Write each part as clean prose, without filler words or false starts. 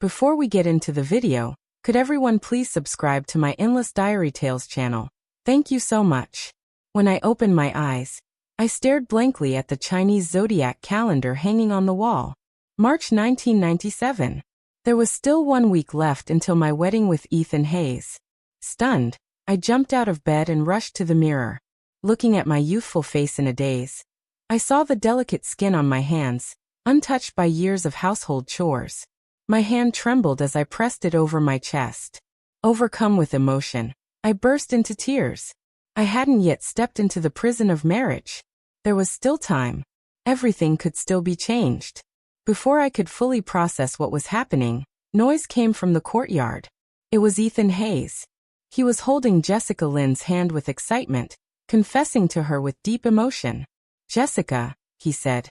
Before we get into the video, could everyone please subscribe to my Endless Diary Tales channel? Thank you so much. When I opened my eyes, I stared blankly at the Chinese zodiac calendar hanging on the wall. March 1997. There was still 1 week left until my wedding with Ethan Hayes. Stunned, I jumped out of bed and rushed to the mirror. Looking at my youthful face in a daze, I saw the delicate skin on my hands, untouched by years of household chores. My hand trembled as I pressed it over my chest. Overcome with emotion, I burst into tears. I hadn't yet stepped into the prison of marriage. There was still time. Everything could still be changed. Before I could fully process what was happening, noise came from the courtyard. It was Ethan Hayes. He was holding Jessica Lynn's hand with excitement, confessing to her with deep emotion. "Jessica," he said,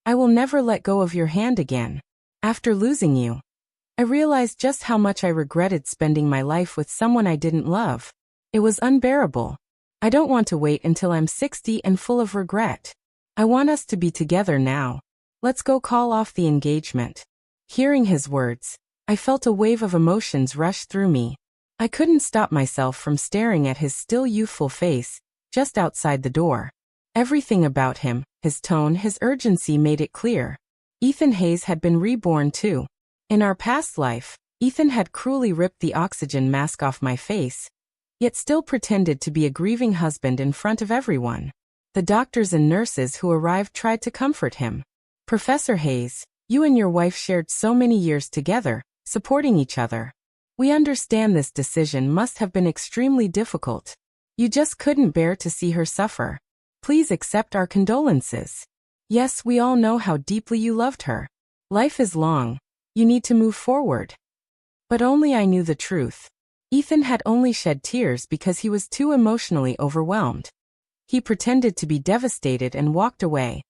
"I will never let go of your hand again. After losing you, I realized just how much I regretted spending my life with someone I didn't love. It was unbearable. I don't want to wait until I'm 60 and full of regret. I want us to be together now. Let's go call off the engagement." Hearing his words, I felt a wave of emotions rush through me. I couldn't stop myself from staring at his still youthful face, just outside the door. Everything about him, his tone, his urgency made it clear. Ethan Hayes had been reborn too. In our past life, Ethan had cruelly ripped the oxygen mask off my face, yet still pretended to be a grieving husband in front of everyone. The doctors and nurses who arrived tried to comfort him. "Professor Hayes, you and your wife shared so many years together, supporting each other. We understand this decision must have been extremely difficult. You just couldn't bear to see her suffer. Please accept our condolences. Yes, we all know how deeply you loved her. Life is long. You need to move forward." But only I knew the truth. Ethan had only shed tears because he was too emotionally overwhelmed. He pretended to be devastated and walked away,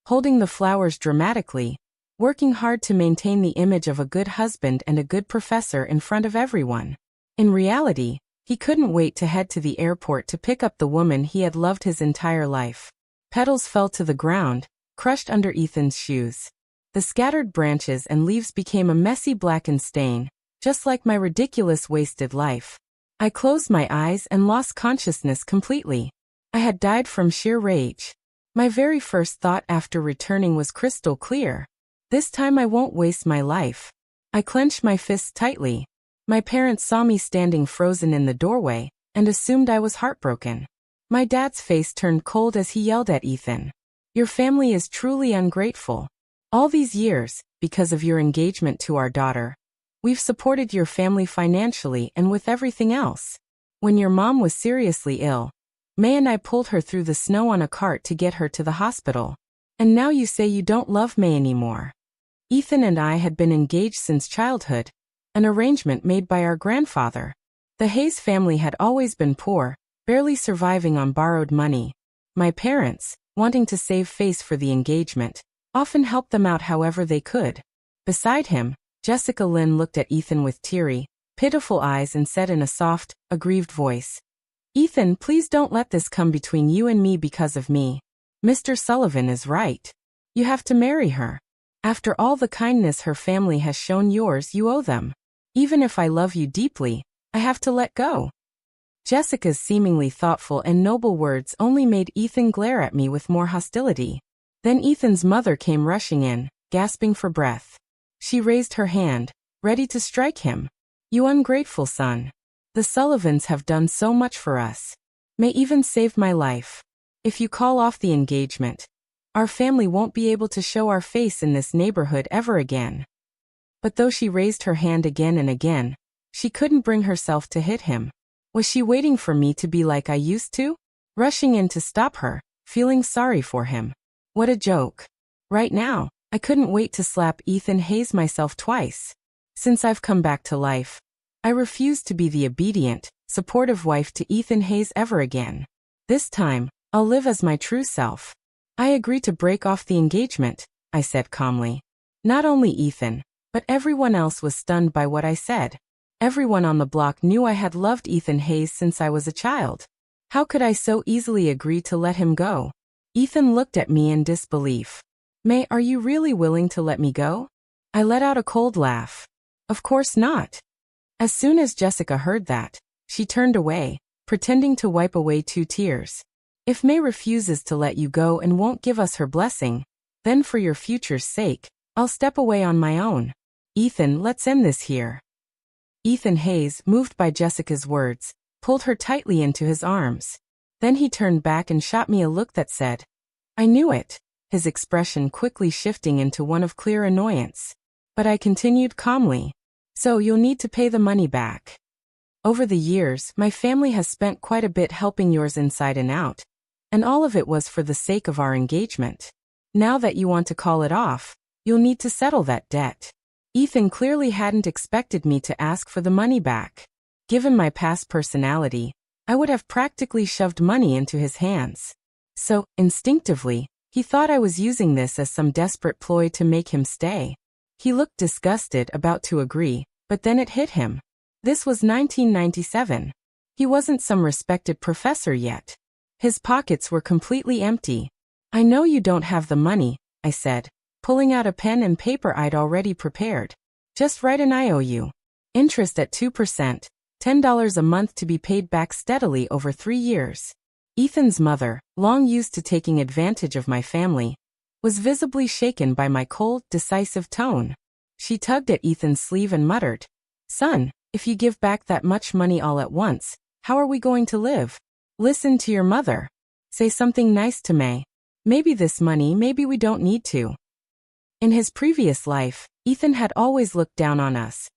holding the flowers dramatically, working hard to maintain the image of a good husband and a good professor in front of everyone. In reality, he couldn't wait to head to the airport to pick up the woman he had loved his entire life. Petals fell to the ground, crushed under Ethan's shoes. The scattered branches and leaves became a messy blackened stain, just like my ridiculous wasted life. I closed my eyes and lost consciousness completely. I had died from sheer rage. My very first thought after returning was crystal clear. This time I won't waste my life. I clenched my fists tightly. My parents saw me standing frozen in the doorway, and assumed I was heartbroken. My dad's face turned cold as he yelled at Ethan. "Your family is truly ungrateful. All these years, because of your engagement to our daughter, we've supported your family financially and with everything else. When your mom was seriously ill, May and I pulled her through the snow on a cart to get her to the hospital. And now you say you don't love May anymore." Ethan and I had been engaged since childhood, an arrangement made by our grandfather. The Hayes family had always been poor, barely surviving on borrowed money. My parents, wanting to save face for the engagement, often helped them out however they could. Beside him, Jessica Lynn looked at Ethan with teary, pitiful eyes and said in a soft, aggrieved voice, "Ethan, please don't let this come between you and me because of me. Mr. Sullivan is right. You have to marry her. After all the kindness her family has shown yours, you owe them. Even if I love you deeply, I have to let go." Jessica's seemingly thoughtful and noble words only made Ethan glare at me with more hostility. Then Ethan's mother came rushing in, gasping for breath. She raised her hand, ready to strike him. "You ungrateful son. The Sullivans have done so much for us. May even saved my life. If you call off the engagement, our family won't be able to show our face in this neighborhood ever again." But though she raised her hand again and again, she couldn't bring herself to hit him. Was she waiting for me to be like I used to? Rushing in to stop her, feeling sorry for him. What a joke. Right now, I couldn't wait to slap Ethan Hayes myself twice. Since I've come back to life, I refuse to be the obedient, supportive wife to Ethan Hayes ever again. This time, I'll live as my true self. "I agree to break off the engagement," I said calmly. Not only Ethan, but everyone else was stunned by what I said. Everyone on the block knew I had loved Ethan Hayes since I was a child. How could I so easily agree to let him go? Ethan looked at me in disbelief. "May, are you really willing to let me go?" I let out a cold laugh. Of course not. As soon as Jessica heard that, she turned away, pretending to wipe away 2 tears. If May refuses to let you go and won't give us her blessing, then for your future's sake, I'll step away on my own. Ethan, let's end this here. Ethan Hayes, moved by Jessica's words, pulled her tightly into his arms. Then he turned back and shot me a look that said, "I knew it," his expression quickly shifting into one of clear annoyance. But I continued calmly. "So you'll need to pay the money back. Over the years, my family has spent quite a bit helping yours inside and out, and all of it was for the sake of our engagement. Now that you want to call it off, you'll need to settle that debt." Ethan clearly hadn't expected me to ask for the money back. Given my past personality, I would have practically shoved money into his hands. So, instinctively, he thought I was using this as some desperate ploy to make him stay. He looked disgusted, about to agree, but then it hit him. This was 1997. He wasn't some respected professor yet. His pockets were completely empty. "I know you don't have the money," I said, pulling out a pen and paper I'd already prepared. "Just write an IOU. Interest at 2%, $10 a month to be paid back steadily over 3 years. Ethan's mother, long used to taking advantage of my family, was visibly shaken by my cold, decisive tone. She tugged at Ethan's sleeve and muttered, "Son, if you give back that much money all at once, how are we going to live? Listen to your mother. Say something nice to May. Maybe this money, maybe we don't need to." In his previous life, Ethan had always looked down on us,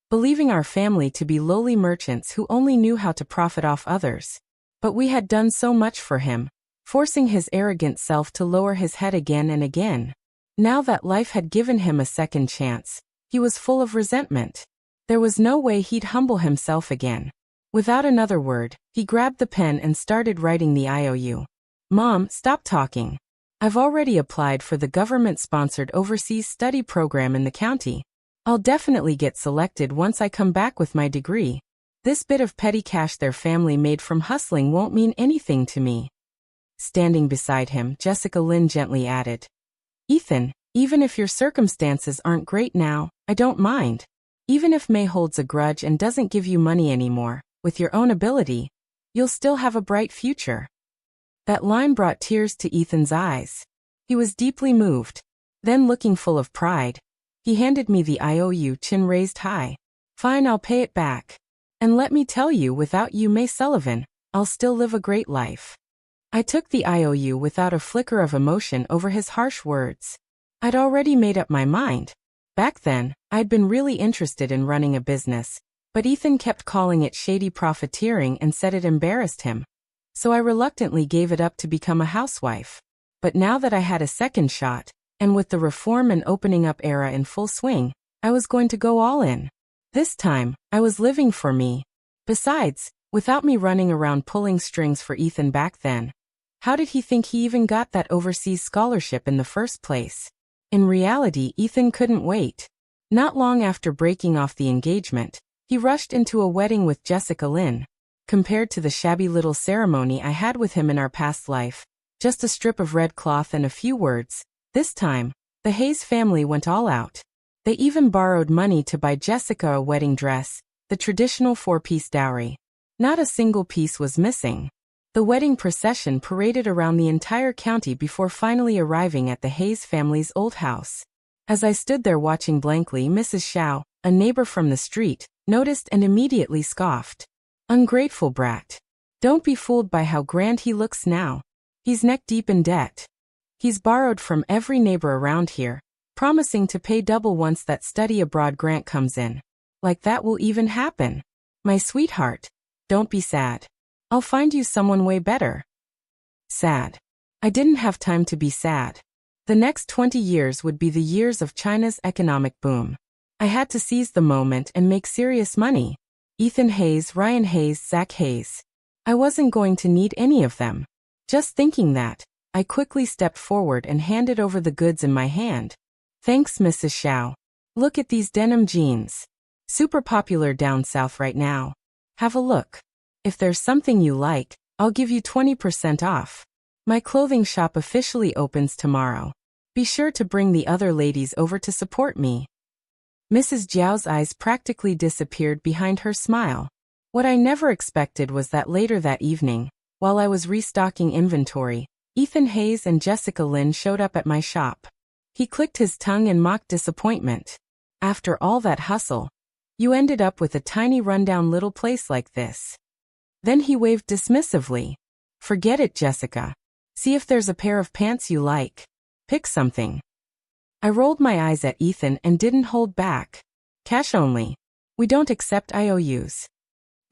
believing our family to be lowly merchants who only knew how to profit off others. But we had done so much for him, forcing his arrogant self to lower his head again and again. Now that life had given him a second chance, he was full of resentment. There was no way he'd humble himself again. Without another word, he grabbed the pen and started writing the IOU. "Mom, stop talking. I've already applied for the government-sponsored overseas study program in the county. I'll definitely get selected once I come back with my degree. This bit of petty cash their family made from hustling won't mean anything to me." Standing beside him, Jessica Lynn gently added, "Ethan, even if your circumstances aren't great now, I don't mind. Even if May holds a grudge and doesn't give you money anymore, with your own ability, you'll still have a bright future." That line brought tears to Ethan's eyes. He was deeply moved. Then, looking full of pride, he handed me the IOU, chin raised high. "Fine, I'll pay it back. And let me tell you, without you, May Sullivan, I'll still live a great life." I took the IOU without a flicker of emotion over his harsh words. I'd already made up my mind. Back then, I'd been really interested in running a business, but Ethan kept calling it shady profiteering and said it embarrassed him. So I reluctantly gave it up to become a housewife. But now that I had a second shot, and with the reform and opening up era in full swing, I was going to go all in. This time, I was living for me. Besides, without me running around pulling strings for Ethan back then, how did he think he even got that overseas scholarship in the first place? In reality, Ethan couldn't wait. Not long after breaking off the engagement, he rushed into a wedding with Jessica Lynn. Compared to the shabby little ceremony I had with him in our past life, just a strip of red cloth and a few words, this time, the Hayes family went all out. They even borrowed money to buy Jessica a wedding dress, the traditional 4-piece dowry. Not a single piece was missing. The wedding procession paraded around the entire county before finally arriving at the Hayes family's old house. As I stood there watching blankly, Mrs. Shao, a neighbor from the street, noticed and immediately scoffed. "Ungrateful brat. Don't be fooled by how grand he looks now. He's neck-deep in debt. He's borrowed from every neighbor around here, promising to pay double once that study abroad grant comes in. Like that will even happen. My sweetheart, don't be sad. I'll find you someone way better." Sad. I didn't have time to be sad. The next 20 years would be the years of China's economic boom. I had to seize the moment and make serious money. Ethan Hayes, Ryan Hayes, Zach Hayes. I wasn't going to need any of them. Just thinking that, I quickly stepped forward and handed over the goods in my hand. "Thanks, Mrs. Shao. Look at these denim jeans. Super popular down south right now. Have a look. If there's something you like, I'll give you 20% off. My clothing shop officially opens tomorrow. Be sure to bring the other ladies over to support me." Mrs. Jiao's eyes practically disappeared behind her smile. What I never expected was that later that evening, while I was restocking inventory, Ethan Hayes and Jessica Lynn showed up at my shop. He clicked his tongue in mock disappointment. After all that hustle, you ended up with a tiny rundown little place like this. Then he waved dismissively. Forget it, Jessica. See if there's a pair of pants you like. Pick something. I rolled my eyes at Ethan and didn't hold back. Cash only. We don't accept IOUs.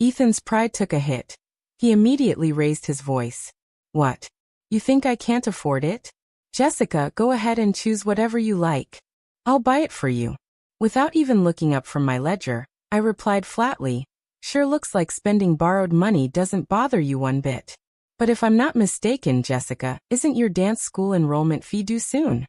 Ethan's pride took a hit. He immediately raised his voice. What? You think I can't afford it? Jessica, go ahead and choose whatever you like. I'll buy it for you. Without even looking up from my ledger, I replied flatly, sure looks like spending borrowed money doesn't bother you one bit. But if I'm not mistaken, Jessica, isn't your dance school enrollment fee due soon?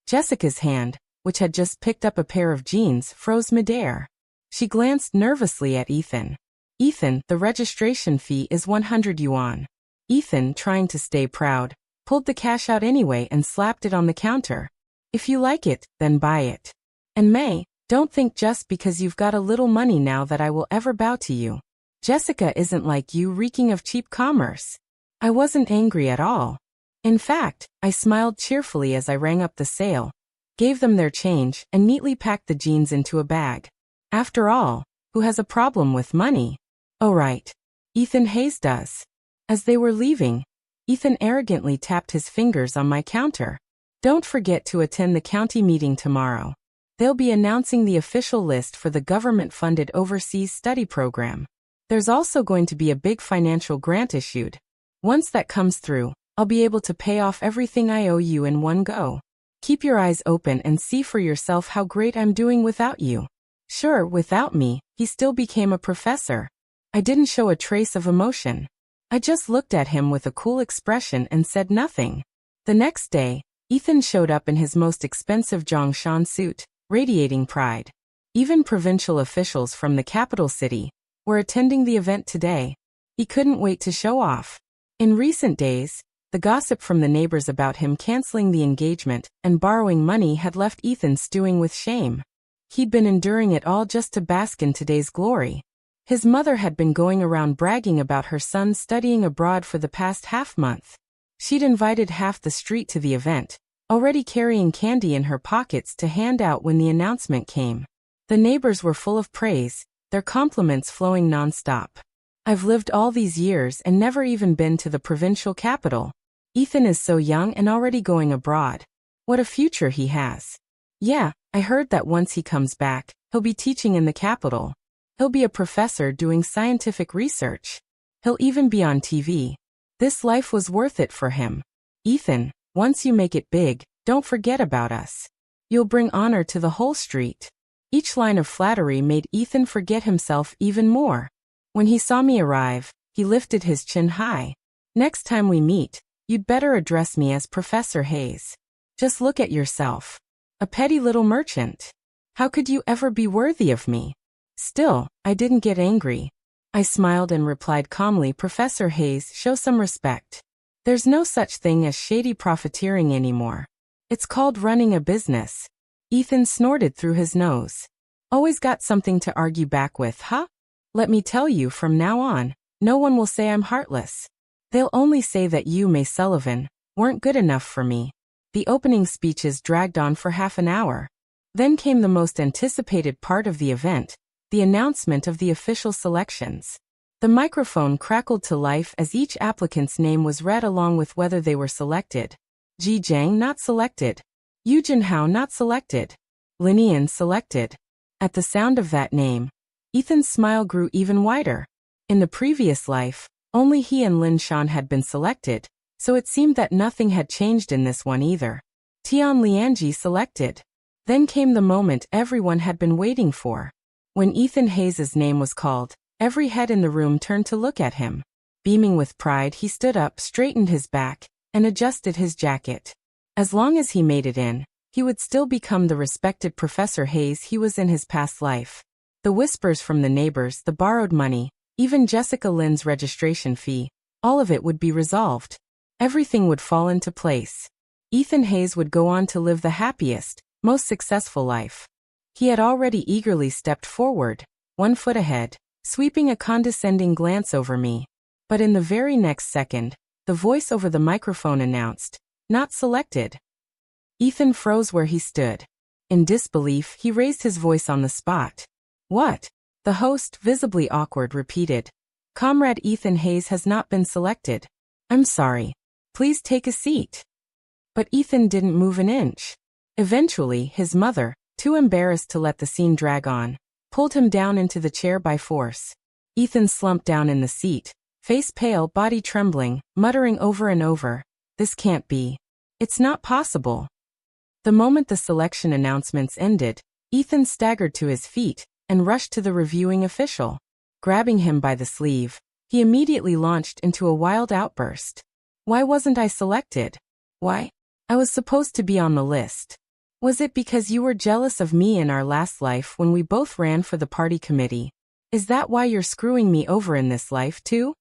Jessica's hand, which had just picked up a pair of jeans, froze midair. She glanced nervously at Ethan. Ethan, the registration fee is 100 yuan. Ethan, trying to stay proud, pulled the cash out anyway and slapped it on the counter. If you like it, then buy it. And May, don't think just because you've got a little money now that I will ever bow to you. Jessica isn't like you, reeking of cheap commerce. I wasn't angry at all. In fact, I smiled cheerfully as I rang up the sale, gave them their change, and neatly packed the jeans into a bag. After all, who has a problem with money? Oh right. Ethan Hayes does. As they were leaving, Ethan arrogantly tapped his fingers on my counter. Don't forget to attend the county meeting tomorrow. They'll be announcing the official list for the government-funded overseas study program. There's also going to be a big financial grant issued. Once that comes through, I'll be able to pay off everything I owe you in one go. Keep your eyes open and see for yourself how great I'm doing without you. Sure, without me, he still became a professor. I didn't show a trace of emotion. I just looked at him with a cool expression and said nothing. The next day, Ethan showed up in his most expensive Zhongshan suit, radiating pride. Even provincial officials from the capital city were attending the event today. He couldn't wait to show off. In recent days, the gossip from the neighbors about him canceling the engagement and borrowing money had left Ethan stewing with shame. He'd been enduring it all just to bask in today's glory. His mother had been going around bragging about her son studying abroad for the past half-month. She'd invited half the street to the event, already carrying candy in her pockets to hand out when the announcement came. The neighbors were full of praise, their compliments flowing non-stop. I've lived all these years and never even been to the provincial capital. Ethan is so young and already going abroad. What a future he has. Yeah, I heard that once he comes back, he'll be teaching in the capital. He'll be a professor doing scientific research. He'll even be on TV. This life was worth it for him. Ethan, once you make it big, don't forget about us. You'll bring honor to the whole street. Each line of flattery made Ethan forget himself even more. When he saw me arrive, he lifted his chin high. Next time we meet, you'd better address me as Professor Hayes. Just look at yourself. A petty little merchant. How could you ever be worthy of me? Still, I didn't get angry. I smiled and replied calmly, Professor Hayes, show some respect. There's no such thing as shady profiteering anymore. It's called running a business. Ethan snorted through his nose. Always got something to argue back with, huh? Let me tell you, from now on, no one will say I'm heartless. They'll only say that you, May Sullivan, weren't good enough for me. The opening speeches dragged on for half an hour. Then came the most anticipated part of the event, the announcement of the official selections. The microphone crackled to life as each applicant's name was read along with whether they were selected. Ji Zhang not selected. Yu Jinhao not selected. Lin Yan selected. At the sound of that name, Ethan's smile grew even wider. In the previous life, only he and Lin Shan had been selected, so it seemed that nothing had changed in this one either. Tian Lianji selected. Then came the moment everyone had been waiting for. When Ethan Hayes' name was called, every head in the room turned to look at him. Beaming with pride, he stood up, straightened his back, and adjusted his jacket. As long as he made it in, he would still become the respected Professor Hayes he was in his past life. The whispers from the neighbors, the borrowed money, even Jessica Lynn's registration fee, all of it would be resolved. Everything would fall into place. Ethan Hayes would go on to live the happiest, most successful life. He had already eagerly stepped forward, 1 foot ahead, sweeping a condescending glance over me. But in the very next second, the voice over the microphone announced, "Not selected." Ethan froze where he stood. In disbelief, he raised his voice on the spot. "What?" The host, visibly awkward, repeated. "Comrade Ethan Hayes has not been selected. I'm sorry. Please take a seat." But Ethan didn't move an inch. Eventually, his mother, too embarrassed to let the scene drag on, pulled him down into the chair by force. Ethan slumped down in the seat, face pale, body trembling, muttering over and over, "This can't be. It's not possible." The moment the selection announcements ended, Ethan staggered to his feet and rushed to the reviewing official. Grabbing him by the sleeve, he immediately launched into a wild outburst. "Why wasn't I selected? Why? I was supposed to be on the list. Was it because you were jealous of me in our last life when we both ran for the party committee? Is that why you're screwing me over in this life too?"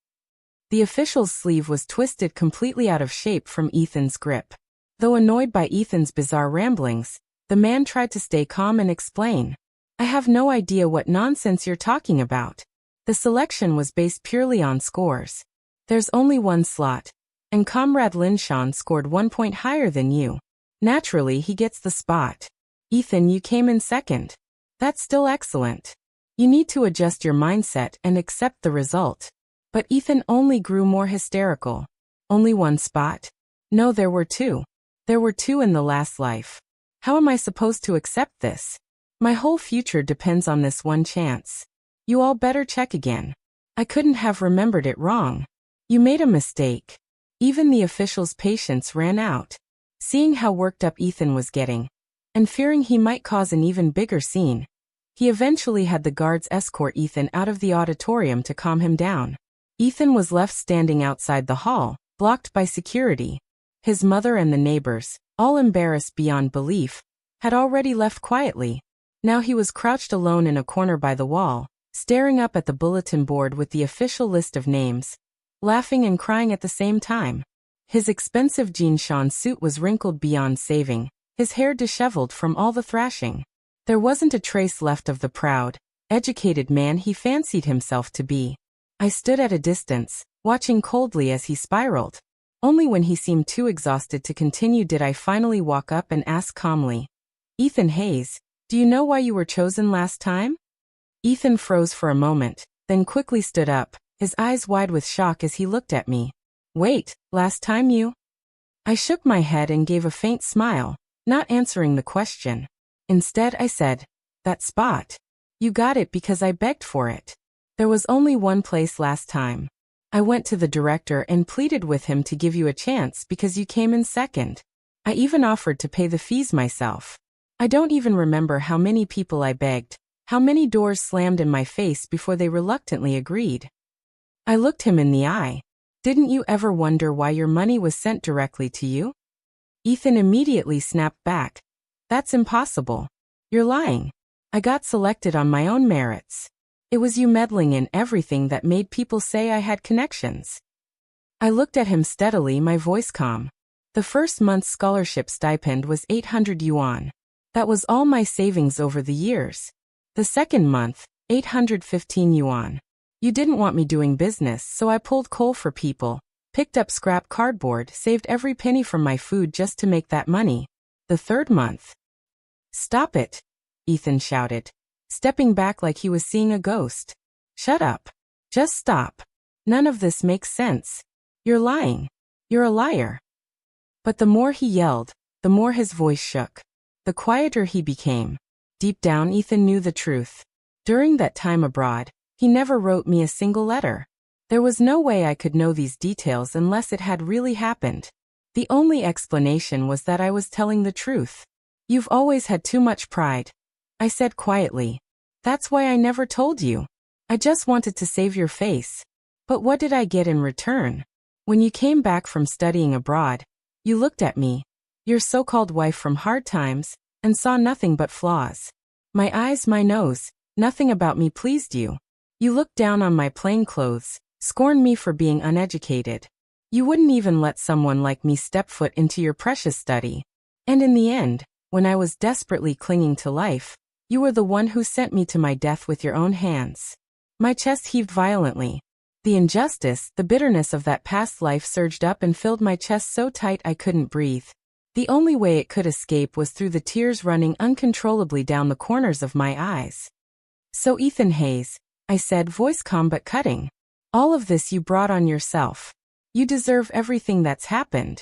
The official's sleeve was twisted completely out of shape from Ethan's grip. Though annoyed by Ethan's bizarre ramblings, the man tried to stay calm and explain. "I have no idea what nonsense you're talking about. The selection was based purely on scores. There's only one slot, and Comrade Linshawn scored 1 point higher than you. Naturally, he gets the spot. Ethan, you came in second. That's still excellent. You need to adjust your mindset and accept the result." But Ethan only grew more hysterical. "Only one spot? No, there were two. There were two in the last life. How am I supposed to accept this? My whole future depends on this one chance. You all better check again. I couldn't have remembered it wrong. You made a mistake." Even the official's patience ran out. Seeing how worked up Ethan was getting, and fearing he might cause an even bigger scene, he eventually had the guards escort Ethan out of the auditorium to calm him down. Ethan was left standing outside the hall, blocked by security. His mother and the neighbors, all embarrassed beyond belief, had already left quietly. Now he was crouched alone in a corner by the wall, staring up at the bulletin board with the official list of names, laughing and crying at the same time. His expensive jean-shon suit was wrinkled beyond saving, his hair disheveled from all the thrashing. There wasn't a trace left of the proud, educated man he fancied himself to be. I stood at a distance, watching coldly as he spiraled. Only when he seemed too exhausted to continue did I finally walk up and ask calmly, "Ethan Hayes, do you know why you were chosen last time?" Ethan froze for a moment, then quickly stood up, his eyes wide with shock as he looked at me. "Wait, last time you?" I shook my head and gave a faint smile, not answering the question. Instead I said, "That spot. You got it because I begged for it. There was only one place last time. I went to the director and pleaded with him to give you a chance because you came in second. I even offered to pay the fees myself. I don't even remember how many people I begged, how many doors slammed in my face before they reluctantly agreed." I looked him in the eye. "Didn't you ever wonder why your money was sent directly to you?" Ethan immediately snapped back. "That's impossible. You're lying. I got selected on my own merits. It was you meddling in everything that made people say I had connections." I looked at him steadily, my voice calm. The first month's scholarship stipend was 800 yuan. That was all my savings over the years. The second month, 815 yuan. You didn't want me doing business, so I pulled coal for people, picked up scrap cardboard, saved every penny from my food just to make that money. The third month. "Stop it," Ethan shouted, stepping back like he was seeing a ghost. "Shut up. Just stop. None of this makes sense. You're lying. You're a liar." But the more he yelled, the more his voice shook. The quieter he became. Deep down, Ethan knew the truth. During that time abroad, he never wrote me a single letter. There was no way I could know these details unless it had really happened. The only explanation was that I was telling the truth. "You've always had too much pride," I said quietly. "That's why I never told you. I just wanted to save your face. But what did I get in return? When you came back from studying abroad, you looked at me, your so-called wife from hard times, and saw nothing but flaws. My eyes, my nose, nothing about me pleased you. You looked down on my plain clothes, scorned me for being uneducated. You wouldn't even let someone like me step foot into your precious study. And in the end, when I was desperately clinging to life, You were the one who sent me to my death with your own hands. My chest heaved violently. The injustice, the bitterness of that past life surged up and filled my chest so tight I couldn't breathe. The only way it could escape was through the tears running uncontrollably down the corners of my eyes. So Ethan Hayes, I said, voice calm but cutting. All of this you brought on yourself. You deserve everything that's happened.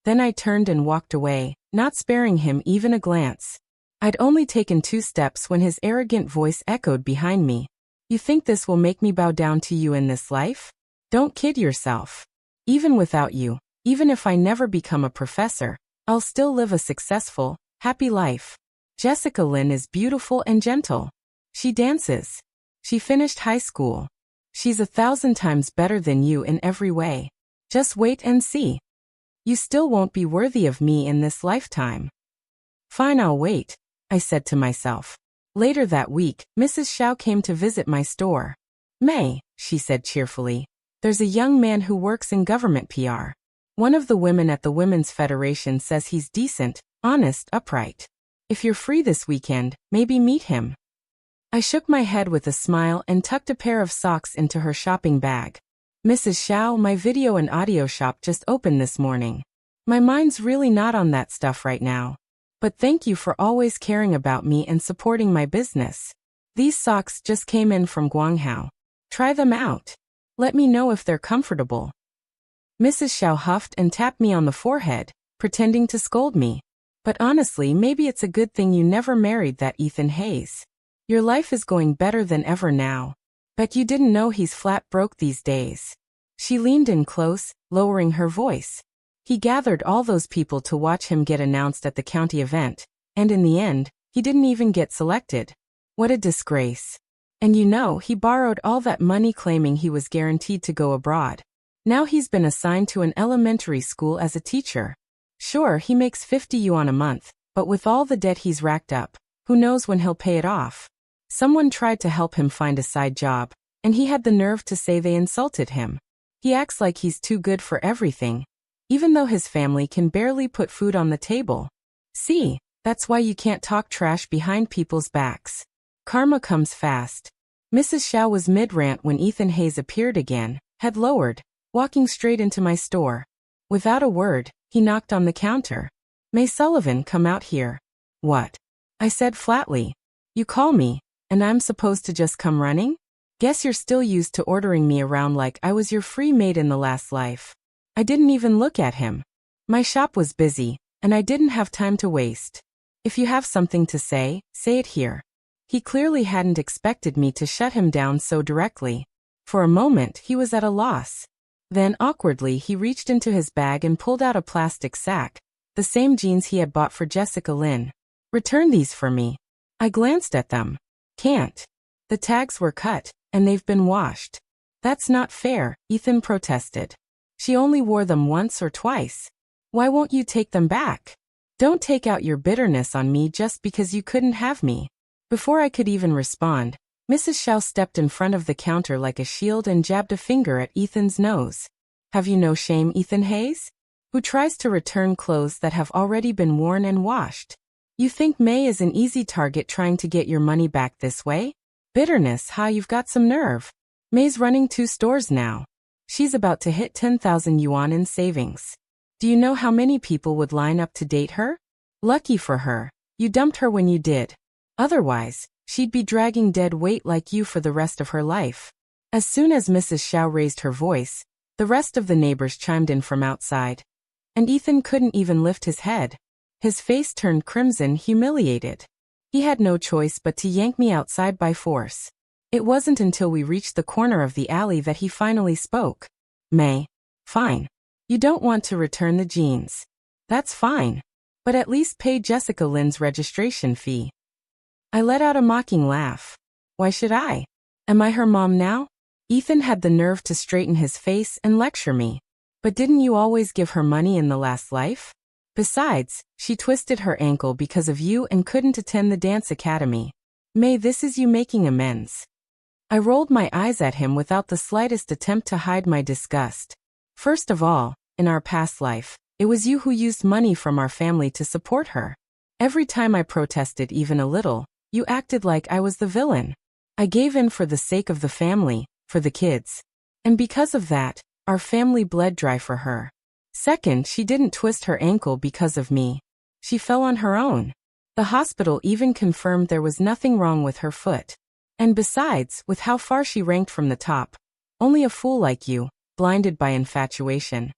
Then I turned and walked away, not sparing him even a glance. I'd only taken 2 steps when his arrogant voice echoed behind me. You think this will make me bow down to you in this life? Don't kid yourself. Even without you, even if I never become a professor, I'll still live a successful, happy life. Jessica Lynn is beautiful and gentle. She dances. She finished high school. She's 1,000 times better than you in every way. Just wait and see. You still won't be worthy of me in this lifetime. Fine, I'll wait, I said to myself. Later that week, Mrs. Xiao came to visit my store. May, she said cheerfully, there's a young man who works in government PR. One of the women at the Women's Federation says he's decent, honest, upright. If you're free this weekend, maybe meet him. I shook my head with a smile and tucked a pair of socks into her shopping bag. Mrs. Xiao, my video and audio shop just opened this morning. My mind's really not on that stuff right now. But thank you for always caring about me and supporting my business. These socks just came in from Guanghao. Try them out. Let me know if they're comfortable. Mrs. Xiao huffed and tapped me on the forehead, pretending to scold me. But honestly, maybe it's a good thing you never married that Ethan Hayes. Your life is going better than ever now. Bet you didn't know he's flat broke these days. She leaned in close, lowering her voice. He gathered all those people to watch him get announced at the county event, and in the end, he didn't even get selected. What a disgrace. And you know, he borrowed all that money claiming he was guaranteed to go abroad. Now he's been assigned to an elementary school as a teacher. Sure, he makes 50 yuan a month, but with all the debt he's racked up, who knows when he'll pay it off. Someone tried to help him find a side job, and he had the nerve to say they insulted him. He acts like he's too good for everything, even though his family can barely put food on the table. See, that's why you can't talk trash behind people's backs. Karma comes fast. Mrs. Xiao was mid-rant when Ethan Hayes appeared again, head lowered, walking straight into my store. Without a word, he knocked on the counter. May Sullivan, come out here. What? I said flatly. You call me, and I'm supposed to just come running? Guess you're still used to ordering me around like I was your free maid in the last life. I didn't even look at him. My shop was busy, and I didn't have time to waste. If you have something to say it here. He clearly hadn't expected me to shut him down so directly. For a moment, he was at a loss. Then, awkwardly, he reached into his bag and pulled out a plastic sack, the same jeans he had bought for Jessica Lynn. Return these for me. I glanced at them. Can't. The tags were cut, and they've been washed. That's not fair, Ethan protested. She only wore them once or twice. Why won't you take them back? Don't take out your bitterness on me just because you couldn't have me. Before I could even respond, Mrs. Xiao stepped in front of the counter like a shield and jabbed a finger at Ethan's nose. Have you no shame, Ethan Hayes? Who tries to return clothes that have already been worn and washed? You think May is an easy target trying to get your money back this way? Bitterness, huh? You've got some nerve. May's running 2 stores now. She's about to hit 10,000 yuan in savings. Do you know how many people would line up to date her? Lucky for her, you dumped her when you did. Otherwise, she'd be dragging dead weight like you for the rest of her life. As soon as Mrs. Xiao raised her voice, the rest of the neighbors chimed in from outside. And Ethan couldn't even lift his head. His face turned crimson, humiliated. He had no choice but to yank me outside by force. It wasn't until we reached the corner of the alley that he finally spoke. May. Fine. You don't want to return the jeans. That's fine. But at least pay Jessica Lynn's registration fee. I let out a mocking laugh. Why should I? Am I her mom now? Ethan had the nerve to straighten his face and lecture me. But didn't you always give her money in the last life? Besides, she twisted her ankle because of you and couldn't attend the dance academy. May, this is you making amends. I rolled my eyes at him without the slightest attempt to hide my disgust. First of all, in our past life, it was you who used money from our family to support her. Every time I protested even a little, You acted like I was the villain. I gave in for the sake of the family, for the kids. And because of that, our family bled dry for her. Second, she didn't twist her ankle because of me. She fell on her own. The hospital even confirmed there was nothing wrong with her foot. And besides, with how far she ranked from the top, only a fool like you, blinded by infatuation,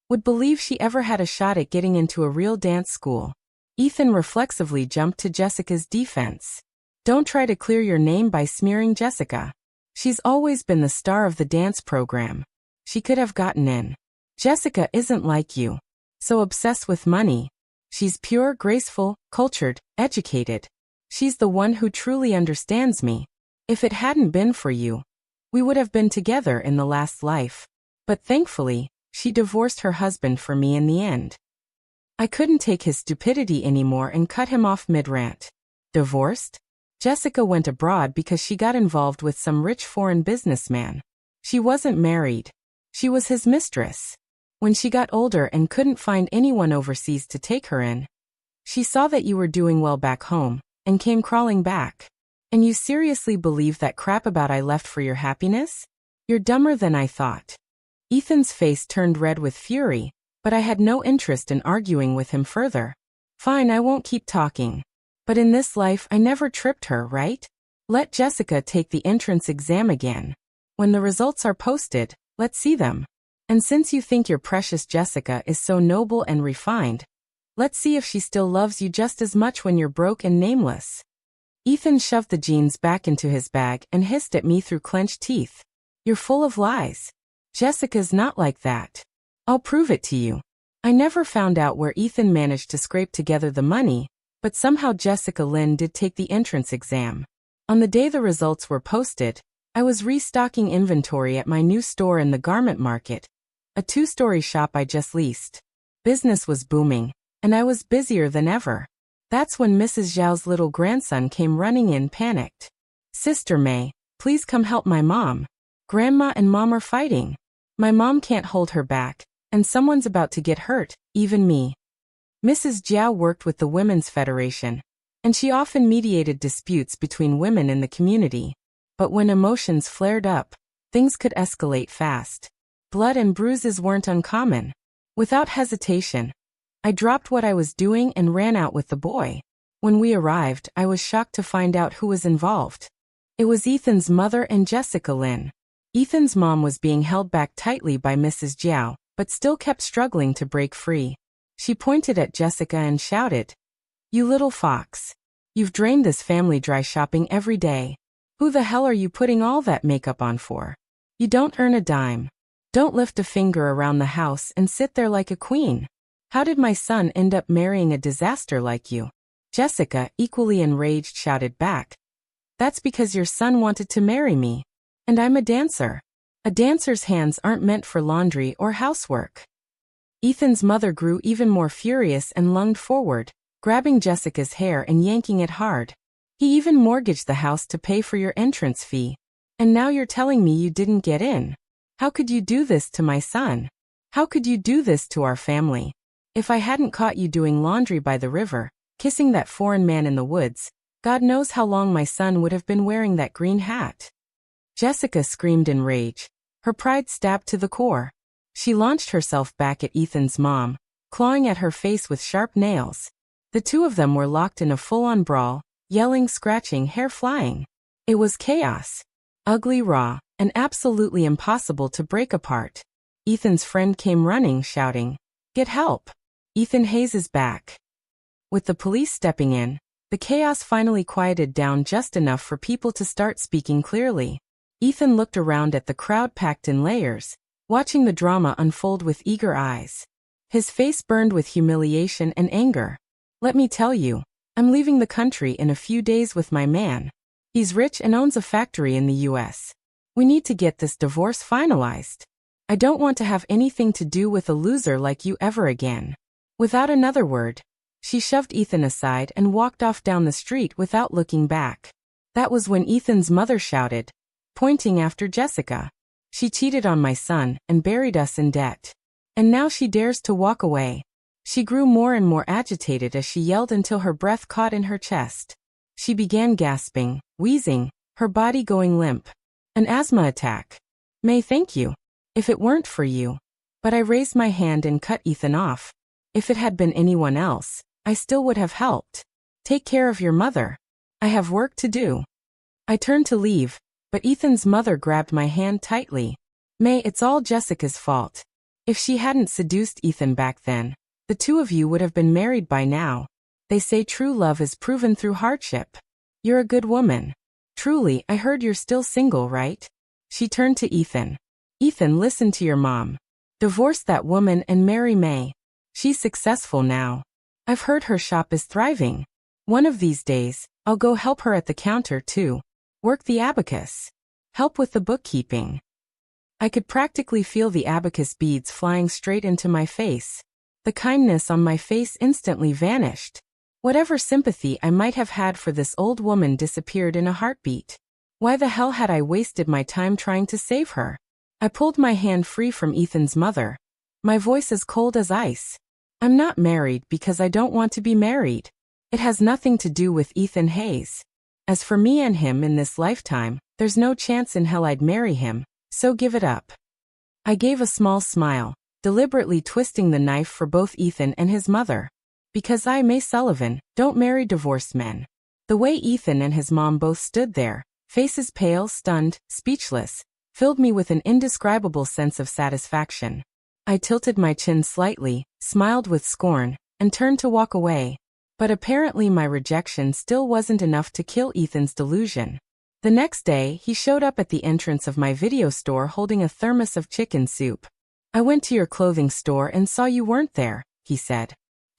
would believe she ever had a shot at getting into a real dance school. Ethan reflexively jumped to Jessica's defense. Don't try to clear your name by smearing Jessica. She's always been the star of the dance program. She could have gotten in. Jessica isn't like you. So obsessed with money. She's pure, graceful, cultured, educated. She's the one who truly understands me. If it hadn't been for you, we would have been together in the last life. But thankfully, she divorced her husband for me in the end. I couldn't take his stupidity anymore and cut him off mid-rant. Divorced? Jessica went abroad because she got involved with some rich foreign businessman. She wasn't married. She was his mistress. When she got older and couldn't find anyone overseas to take her in, she saw that you were doing well back home, and came crawling back. And you seriously believe that crap about I left for your happiness? You're dumber than I thought. Ethan's face turned red with fury, but I had no interest in arguing with him further. Fine, I won't keep talking. But in this life I never tripped her, right? Let Jessica take the entrance exam again. When the results are posted, let's see them. And since you think your precious Jessica is so noble and refined, let's see if she still loves you just as much when you're broke and nameless. Ethan shoved the jeans back into his bag and hissed at me through clenched teeth. You're full of lies. Jessica's not like that. I'll prove it to you. I never found out where Ethan managed to scrape together the money, but somehow Jessica Lynn did take the entrance exam. On the day the results were posted, I was restocking inventory at my new store in the garment market, a 2-story shop I just leased. Business was booming, and I was busier than ever. That's when Mrs. Zhao's little grandson came running in panicked. Sister May, please come help my mom. Grandma and Mom are fighting. My mom can't hold her back, and someone's about to get hurt, even me. Mrs. Zhao worked with the Women's Federation, and she often mediated disputes between women in the community. But when emotions flared up, things could escalate fast. Blood and bruises weren't uncommon. Without hesitation, I dropped what I was doing and ran out with the boy. When we arrived, I was shocked to find out who was involved. It was Ethan's mother and Jessica Lynn. Ethan's mom was being held back tightly by Mrs. Zhao, but still kept struggling to break free. She pointed at Jessica and shouted, "You little fox. You've drained this family dry shopping every day. Who the hell are you putting all that makeup on for? You don't earn a dime. Don't lift a finger around the house and sit there like a queen. How did my son end up marrying a disaster like you?" Jessica, equally enraged, shouted back, "That's because your son wanted to marry me. And I'm a dancer. A dancer's hands aren't meant for laundry or housework." Ethan's mother grew even more furious and lunged forward, grabbing Jessica's hair and yanking it hard. "He even mortgaged the house to pay for your entrance fee. And now you're telling me you didn't get in. How could you do this to my son? How could you do this to our family? If I hadn't caught you doing laundry by the river, kissing that foreign man in the woods, God knows how long my son would have been wearing that green hat." Jessica screamed in rage, her pride stabbed to the core. She launched herself back at Ethan's mom, clawing at her face with sharp nails. The two of them were locked in a full-on brawl, yelling, scratching, hair flying. It was chaos. Ugly, raw, and absolutely impossible to break apart. Ethan's friend came running, shouting, "Get help! Ethan Hayes is back." With the police stepping in, the chaos finally quieted down just enough for people to start speaking clearly. Ethan looked around at the crowd packed in layers, watching the drama unfold with eager eyes. His face burned with humiliation and anger. "Let me tell you, I'm leaving the country in a few days with my man. He's rich and owns a factory in the US. We need to get this divorce finalized. I don't want to have anything to do with a loser like you ever again." Without another word, she shoved Ethan aside and walked off down the street without looking back. That was when Ethan's mother shouted, pointing after Jessica, "She cheated on my son and buried us in debt. And now she dares to walk away." She grew more and more agitated as she yelled until her breath caught in her chest. She began gasping, wheezing, her body going limp. An asthma attack. May, thank you. If it weren't for you. But I raised my hand and cut Ethan off. If it had been anyone else, I still would have helped. Take care of your mother. I have work to do. I turned to leave, but Ethan's mother grabbed my hand tightly. May, it's all Jessica's fault. If she hadn't seduced Ethan back then, the two of you would have been married by now. They say true love is proven through hardship. You're a good woman. Truly, I heard you're still single, right? She turned to Ethan. Ethan, listen to your mom. Divorce that woman and marry May. She's successful now. I've heard her shop is thriving. One of these days, I'll go help her at the counter too. Work the abacus. Help with the bookkeeping. I could practically feel the abacus beads flying straight into my face. The kindness on my face instantly vanished. Whatever sympathy I might have had for this old woman disappeared in a heartbeat. Why the hell had I wasted my time trying to save her? I pulled my hand free from Ethan's mother. My voice as cold as ice. I'm not married because I don't want to be married. It has nothing to do with Ethan Hayes. As for me and him in this lifetime, there's no chance in hell I'd marry him, so give it up. I gave a small smile, deliberately twisting the knife for both Ethan and his mother. Because I, May Sullivan, don't marry divorced men. The way Ethan and his mom both stood there, faces pale, stunned, speechless, filled me with an indescribable sense of satisfaction. I tilted my chin slightly, smiled with scorn, and turned to walk away. But apparently my rejection still wasn't enough to kill Ethan's delusion. The next day, he showed up at the entrance of my video store holding a thermos of chicken soup. I went to your clothing store and saw you weren't there, he said.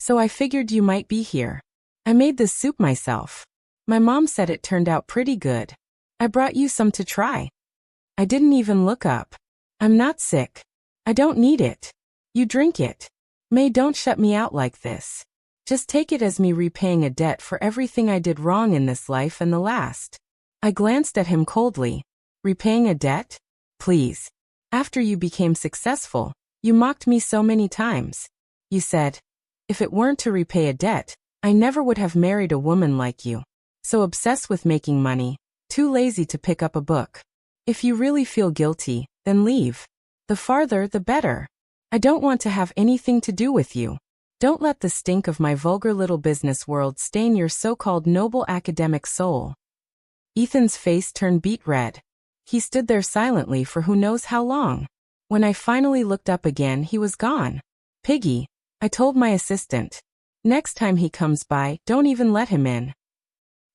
So I figured you might be here. I made this soup myself. My mom said it turned out pretty good. I brought you some to try. I didn't even look up. I'm not sick. I don't need it. You drink it. May, don't shut me out like this. Just take it as me repaying a debt for everything I did wrong in this life and the last. I glanced at him coldly. Repaying a debt? Please. After you became successful, you mocked me so many times. You said, if it weren't to repay a debt, I never would have married a woman like you. So obsessed with making money, too lazy to pick up a book. If you really feel guilty, then leave. The farther, the better. I don't want to have anything to do with you. Don't let the stink of my vulgar little business world stain your so-called noble academic soul. Ethan's face turned beet red. He stood there silently for who knows how long. When I finally looked up again, he was gone. Piggy, I told my assistant. Next time he comes by, don't even let him in.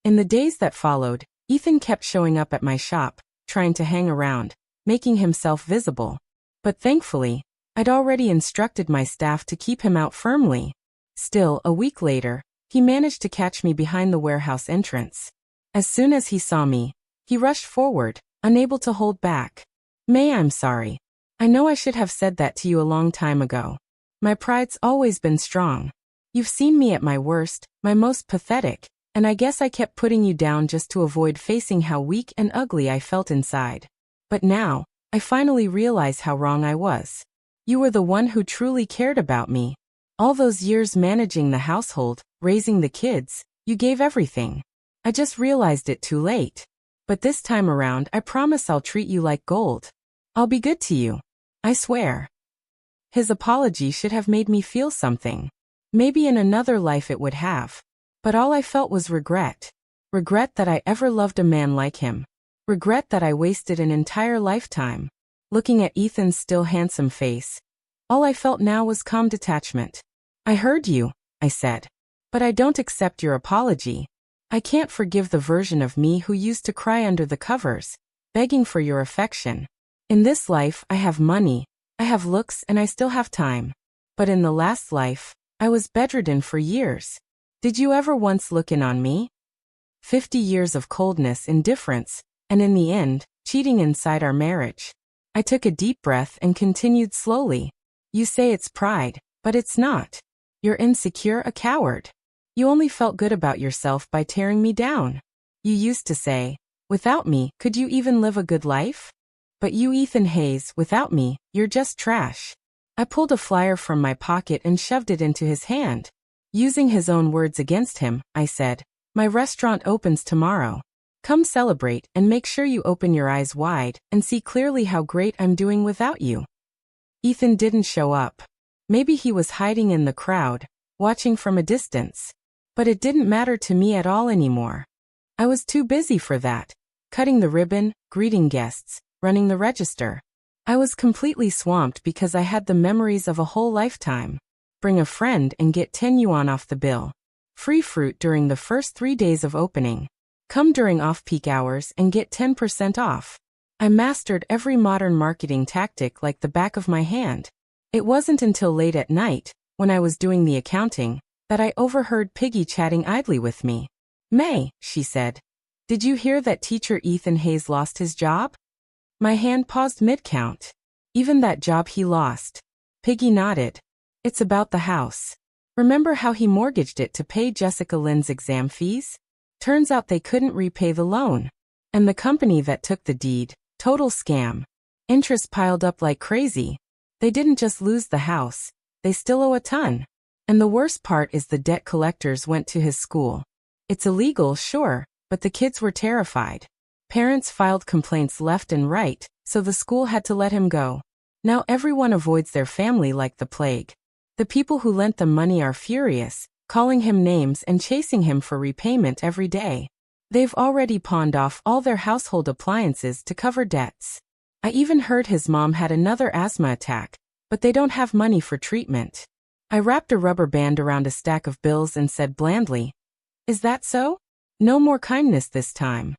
In the days that followed, Ethan kept showing up at my shop, trying to hang around, making himself visible. But thankfully, I'd already instructed my staff to keep him out firmly. Still, a week later, he managed to catch me behind the warehouse entrance. As soon as he saw me, he rushed forward, unable to hold back. May, I'm sorry. I know I should have said that to you a long time ago. My pride's always been strong. You've seen me at my worst, my most pathetic, and I guess I kept putting you down just to avoid facing how weak and ugly I felt inside. But now, I finally realize how wrong I was. You were the one who truly cared about me. All those years managing the household, raising the kids, you gave everything. I just realized it too late. But this time around, I promise I'll treat you like gold. I'll be good to you. I swear. His apology should have made me feel something. Maybe in another life it would have. But all I felt was regret. Regret that I ever loved a man like him. Regret that I wasted an entire lifetime. Looking at Ethan's still handsome face, all I felt now was calm detachment. I heard you, I said. But I don't accept your apology. I can't forgive the version of me who used to cry under the covers, begging for your affection. In this life, I have money, I have looks, and I still have time. But in the last life, I was bedridden for years. Did you ever once look in on me? 50 years of coldness, indifference, and in the end, cheating inside our marriage. I took a deep breath and continued slowly. You say it's pride, but it's not. You're insecure, a coward. You only felt good about yourself by tearing me down. You used to say, without me, could you even live a good life? But you, Ethan Hayes, without me, you're just trash. I pulled a flyer from my pocket and shoved it into his hand. Using his own words against him, I said, My restaurant opens tomorrow. Come celebrate and make sure you open your eyes wide and see clearly how great I'm doing without you." Ethan didn't show up. Maybe he was hiding in the crowd, watching from a distance. But it didn't matter to me at all anymore. I was too busy for that. Cutting the ribbon, greeting guests, running the register. I was completely swamped because I had the memories of a whole lifetime. Bring a friend and get 10 yuan off the bill. Free fruit during the first 3 days of opening. Come during off-peak hours and get 10% off. I mastered every modern marketing tactic like the back of my hand. It wasn't until late at night, when I was doing the accounting, that I overheard Piggy chatting idly with me. "May," she said, "did you hear that teacher Ethan Hayes lost his job?" My hand paused mid-count. "Even that job he lost?" Piggy nodded. "It's about the house. Remember how he mortgaged it to pay Jessica Lynn's exam fees? Turns out they couldn't repay the loan. And the company that took the deed, total scam. Interest piled up like crazy. They didn't just lose the house, they still owe a ton. And the worst part is the debt collectors went to his school. It's illegal, sure, but the kids were terrified. Parents filed complaints left and right, so the school had to let him go. Now everyone avoids their family like the plague. The people who lent them money are furious, calling him names and chasing him for repayment every day. They've already pawned off all their household appliances to cover debts. I even heard his mom had another asthma attack, but they don't have money for treatment." I wrapped a rubber band around a stack of bills and said blandly, "Is that so? No more kindness this time."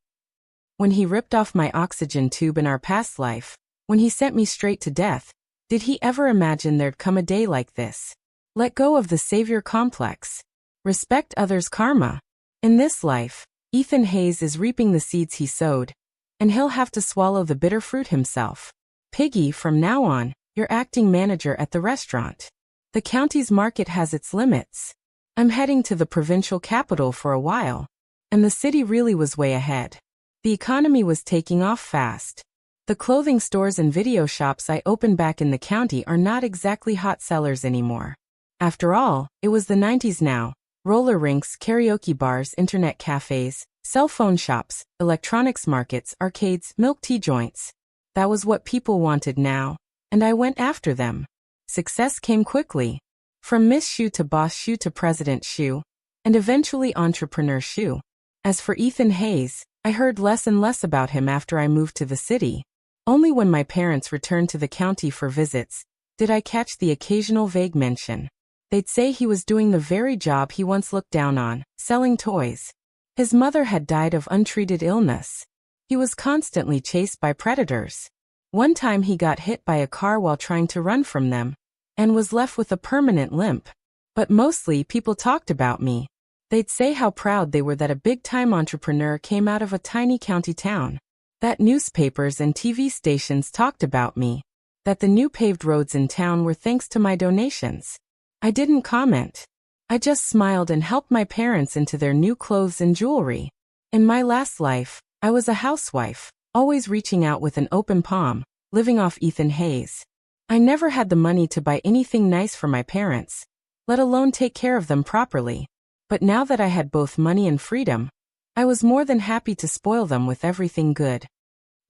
When he ripped off my oxygen tube in our past life, when he sent me straight to death, did he ever imagine there'd come a day like this? Let go of the savior complex. Respect others' karma. In this life, Ethan Hayes is reaping the seeds he sowed, and he'll have to swallow the bitter fruit himself. "Piggy, from now on, you're acting manager at the restaurant. The county's market has its limits. I'm heading to the provincial capital for a while." And the city really was way ahead. The economy was taking off fast. The clothing stores and video shops I opened back in the county are not exactly hot sellers anymore. After all, it was the 90s now. Roller rinks, karaoke bars, internet cafes, cell phone shops, electronics markets, arcades, milk tea joints. That was what people wanted now, and I went after them. Success came quickly. From Miss Shoe to Boss Shoe to President Shoe, and eventually Entrepreneur Shoe. As for Ethan Hayes, I heard less and less about him after I moved to the city. Only when my parents returned to the county for visits did I catch the occasional vague mention. They'd say he was doing the very job he once looked down on, selling toys. His mother had died of untreated illness. He was constantly chased by predators. One time he got hit by a car while trying to run from them, and was left with a permanent limp. But mostly people talked about me. They'd say how proud they were that a big-time entrepreneur came out of a tiny county town. That newspapers and TV stations talked about me. That the new paved roads in town were thanks to my donations. I didn't comment. I just smiled and helped my parents into their new clothes and jewelry. In my last life, I was a housewife, always reaching out with an open palm, living off Ethan Hayes. I never had the money to buy anything nice for my parents, let alone take care of them properly. But now that I had both money and freedom, I was more than happy to spoil them with everything good.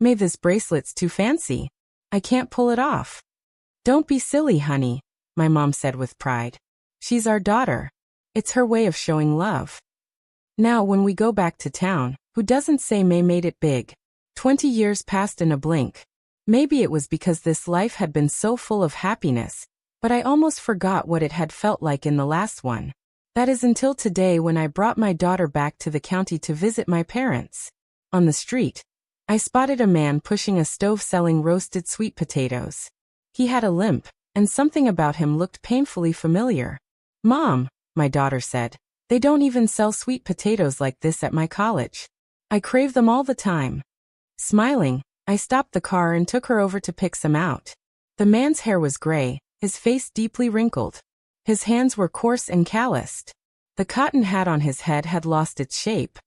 "May, this bracelet's too fancy. I can't pull it off." "Don't be silly, honey," my mom said with pride. "She's our daughter. It's her way of showing love." Now when we go back to town, who doesn't say May made it big? 20 years passed in a blink. Maybe it was because this life had been so full of happiness, but I almost forgot what it had felt like in the last one. That is until today when I brought my daughter back to the county to visit my parents. On the street, I spotted a man pushing a stove selling roasted sweet potatoes. He had a limp, and something about him looked painfully familiar. "Mom," my daughter said, "they don't even sell sweet potatoes like this at my college. I crave them all the time." Smiling, I stopped the car and took her over to pick some out. The man's hair was gray, his face deeply wrinkled. His hands were coarse and calloused. The cotton hat on his head had lost its shape.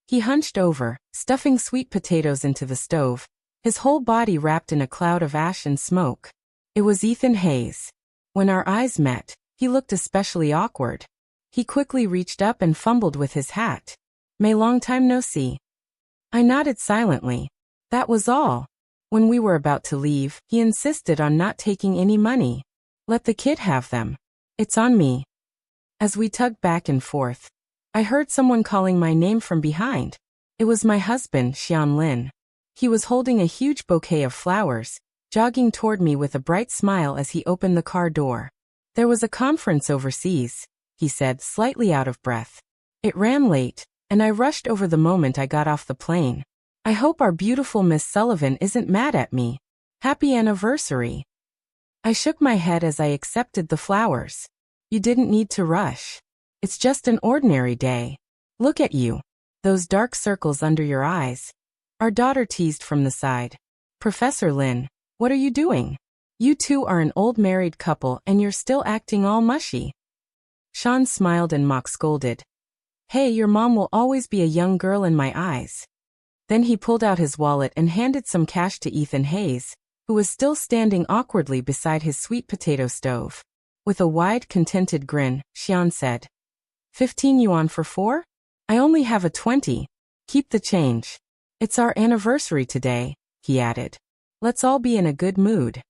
He hunched over, stuffing sweet potatoes into the stove, his whole body wrapped in a cloud of ash and smoke. It was Ethan Hayes. When our eyes met, he looked especially awkward. He quickly reached up and fumbled with his hat. May long time no see. I nodded silently. That was all. When we were about to leave, he insisted on not taking any money. Let the kid have them. It's on me. As we tugged back and forth, I heard someone calling my name from behind. It was my husband, Xian Lin. He was holding a huge bouquet of flowers, jogging toward me with a bright smile as he opened the car door. There was a conference overseas, he said, slightly out of breath. It ran late, and I rushed over the moment I got off the plane. I hope our beautiful Miss Sullivan isn't mad at me. Happy anniversary. I shook my head as I accepted the flowers. You didn't need to rush. It's just an ordinary day. Look at you. Those dark circles under your eyes. Our daughter teased from the side. Professor Lin, what are you doing? You two are an old married couple and you're still acting all mushy. Sean smiled and mock scolded. Hey, your mom will always be a young girl in my eyes. Then he pulled out his wallet and handed some cash to Ethan Hayes, who was still standing awkwardly beside his sweet potato stove. With a wide, contented grin, Xian said, 15 yuan for 4? I only have a 20. Keep the change. It's our anniversary today, he added. Let's all be in a good mood.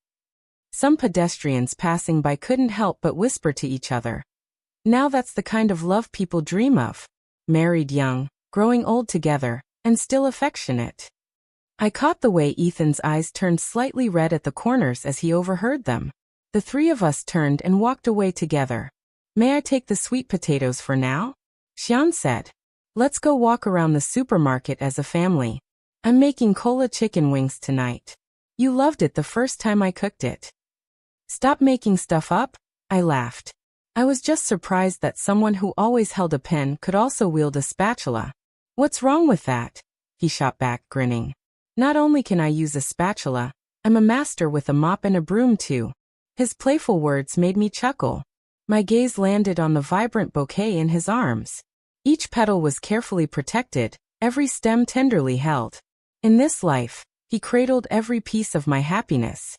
Some pedestrians passing by couldn't help but whisper to each other. Now that's the kind of love people dream of. Married young, growing old together, and still affectionate. I caught the way Ethan's eyes turned slightly red at the corners as he overheard them. The three of us turned and walked away together. May I take the sweet potatoes for now? Xian said. Let's go walk around the supermarket as a family. I'm making cola chicken wings tonight. You loved it the first time I cooked it. Stop making stuff up, I laughed. I was just surprised that someone who always held a pen could also wield a spatula. What's wrong with that? He shot back, grinning. Not only can I use a spatula, I'm a master with a mop and a broom too. His playful words made me chuckle. My gaze landed on the vibrant bouquet in his arms. Each petal was carefully protected, every stem tenderly held. In this life, he cradled every piece of my happiness.